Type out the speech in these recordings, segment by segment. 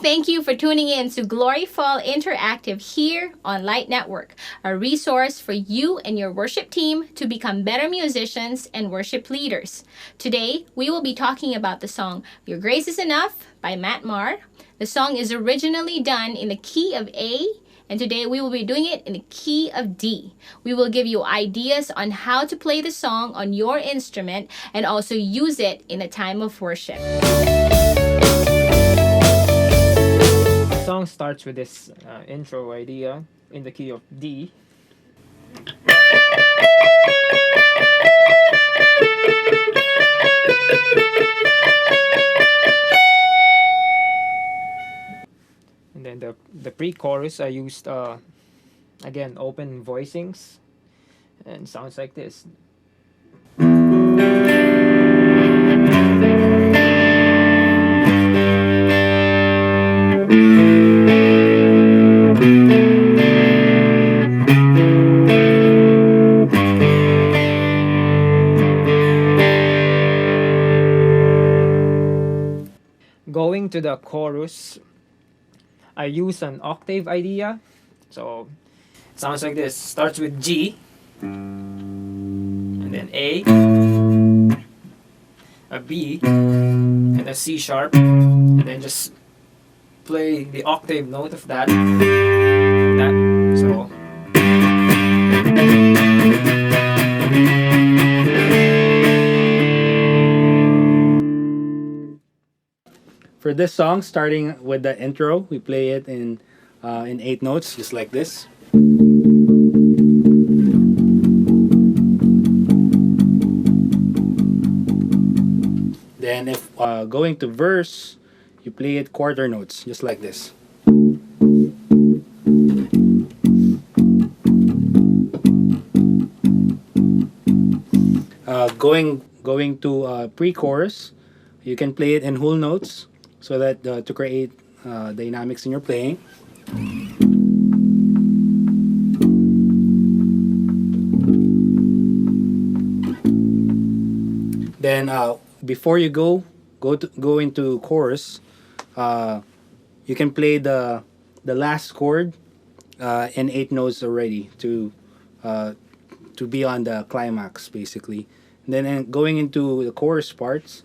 Thank you for tuning in to Gloryfall Interactive here on Light Network, a resource for you and your worship team to become better musicians and worship leaders. Today, we will be talking about the song Your Grace is Enough by Matt Maher. The song is originally done in the key of A, and today we will be doing it in the key of D. We will give you ideas on how to play the song on your instrument and also use it in a time of worship. The song starts with this intro idea in the key of D. And then the pre-chorus I used again open voicings and sounds like this. Going to the chorus, I use an octave idea. So it sounds like this. Starts with G, and then a B, and a C sharp, and then just play the octave note of that. So. For this song, starting with the intro, we play it in 8 notes, just like this. Then if going to verse, you play it quarter notes, just like this. Going to pre-chorus, you can play it in whole notes, so that to create dynamics in your playing. Then before you go into chorus, you can play the last chord in 8 notes already to be on the climax, basically. And then going into the chorus parts,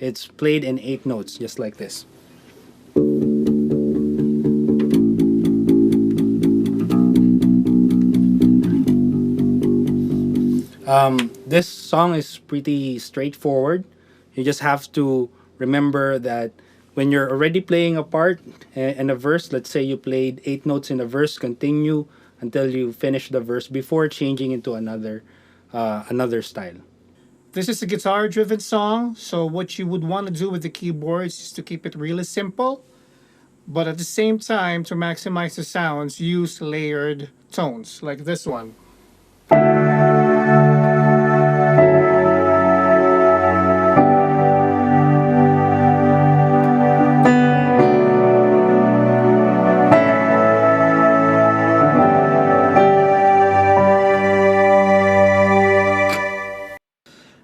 it's played in 8 notes, just like this. This song is pretty straightforward. You just have to remember that when you're already playing a part in a verse, let's say you played 8 notes in a verse, continue until you finish the verse before changing into another style. This is a guitar-driven song, so what you would want to do with the keyboards is to keep it really simple, but at the same time, to maximize the sounds, use layered tones, like this one.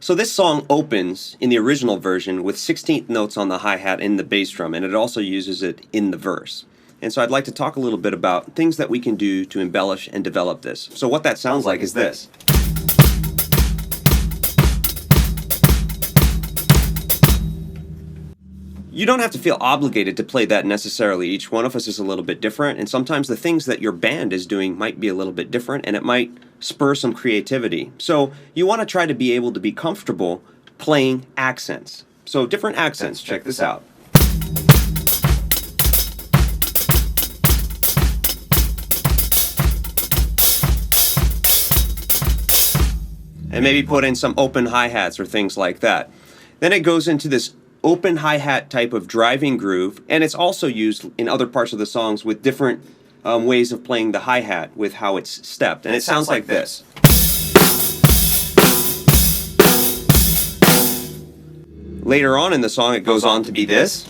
So this song opens in the original version with 16th notes on the hi-hat and the bass drum, and it also uses it in the verse. And so I'd like to talk a little bit about things that we can do to embellish and develop this. So what that sounds like is this. You don't have to feel obligated to play that necessarily. Each one of us is a little bit different, and sometimes the things that your band is doing might be a little bit different, and it might spur some creativity. So you want to try to be able to be comfortable playing accents. So different accents, check this out. And maybe put in some open hi-hats or things like that. Then it goes into this open hi-hat type of driving groove, and it's also used in other parts of the songs with different ways of playing the hi-hat with how it's stepped, and it sounds like this. Later on in the song, it goes on to be this.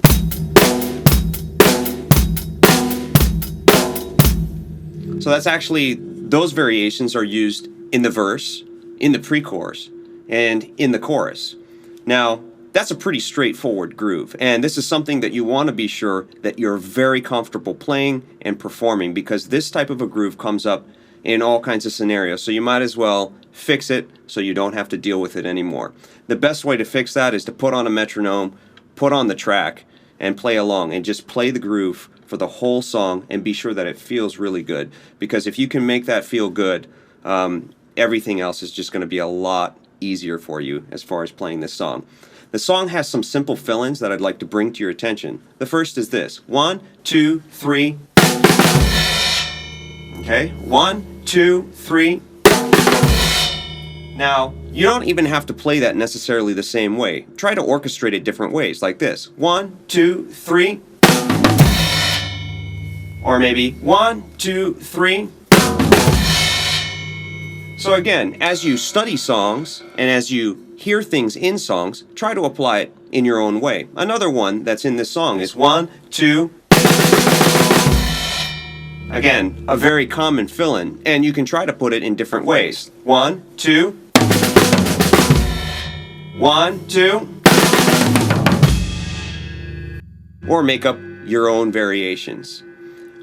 So that's actually, those variations are used in the verse, in the pre-chorus, and in the chorus. Now, that's a pretty straightforward groove. And this is something that you want to be sure that you're very comfortable playing and performing, because this type of a groove comes up in all kinds of scenarios. So you might as well fix it so you don't have to deal with it anymore. The best way to fix that is to put on a metronome, put on the track, and play along, and just play the groove for the whole song and be sure that it feels really good. Because if you can make that feel good, everything else is just going to be a lot easier for you as far as playing this song. The song has some simple fill-ins that I'd like to bring to your attention. The first is this: 1, 2, 3. Okay, 1, 2, 3. Now, you don't even have to play that necessarily the same way. Try to orchestrate it different ways, like this: 1, 2, 3. Or maybe 1, 2, 3. So again, as you study songs and as you hear things in songs, try to apply it in your own way. Another one that's in this song is 1, 2. Again, a very common fill-in, and you can try to put it in different ways. 1, 2. 1, 2. Or make up your own variations.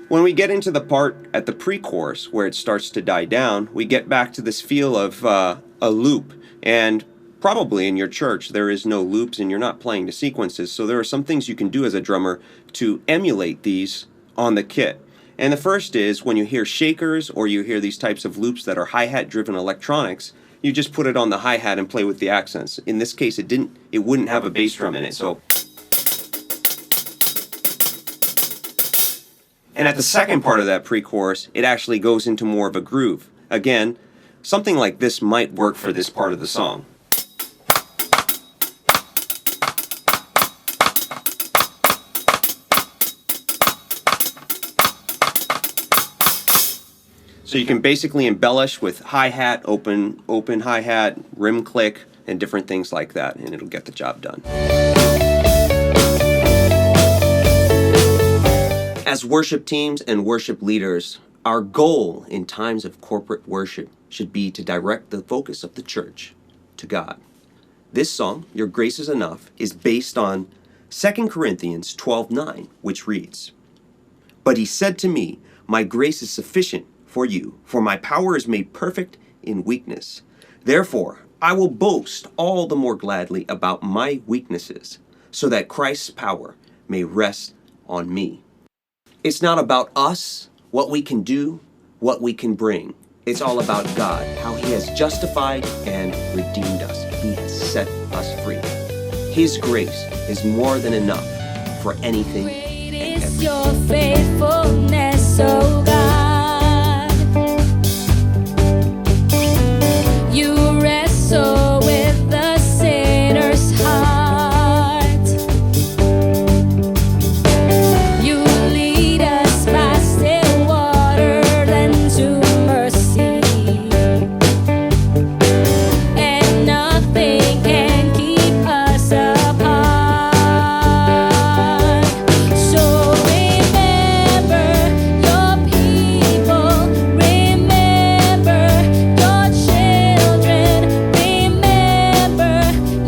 When we get into the part at the pre-chorus where it starts to die down, we get back to this feel of a loop. And probably in your church there is no loops and you're not playing to sequences, so there are some things you can do as a drummer to emulate these on the kit. And the first is, when you hear shakers or you hear these types of loops that are hi-hat driven electronics, you just put it on the hi-hat and play with the accents. In this case, it wouldn't have a bass drum in it, so. And at the second part of that pre-chorus, it actually goes into more of a groove. Again, something like this might work for this part of the song. So you can basically embellish with hi-hat, open hi-hat, rim click, and different things like that, and it'll get the job done. As worship teams and worship leaders, our goal in times of corporate worship should be to direct the focus of the church to God. This song, Your Grace is Enough, is based on 2 Corinthians 12:9, which reads, "But he said to me, my grace is sufficient for you, for my power is made perfect in weakness. Therefore, I will boast all the more gladly about my weaknesses, so that Christ's power may rest on me." It's not about us, what we can do, what we can bring. It's all about God, how he has justified and redeemed us. He has set us free. His grace is more than enough for anything Great and is everything. your faithfulness, oh God. You wrestle with the sinner's heart. You lead us by still water and to mercy, and nothing can keep us apart. So remember your people, remember your children, remember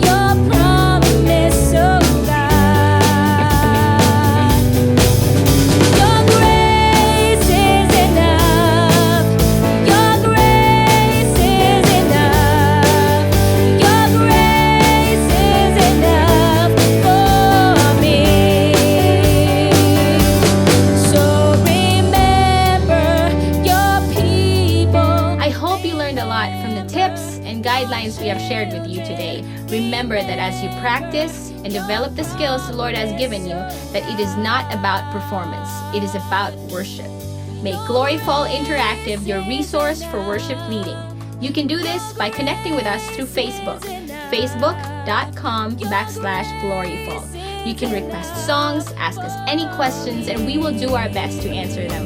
your promise, oh God. Your grace is enough. Your grace is enough. Your grace is enough for me. So remember your people. I hope you learned a lot from the tips and guidelines we have shared with you today. Remember that as you practice and develop the skills the Lord has given you, that it is not about performance, it is about worship. Make Gloryfall Interactive your resource for worship leading. You can do this by connecting with us through Facebook, facebook.com/gloryfall. You can request songs, ask us any questions, and we will do our best to answer them.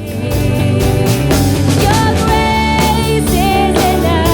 Your grace is enough.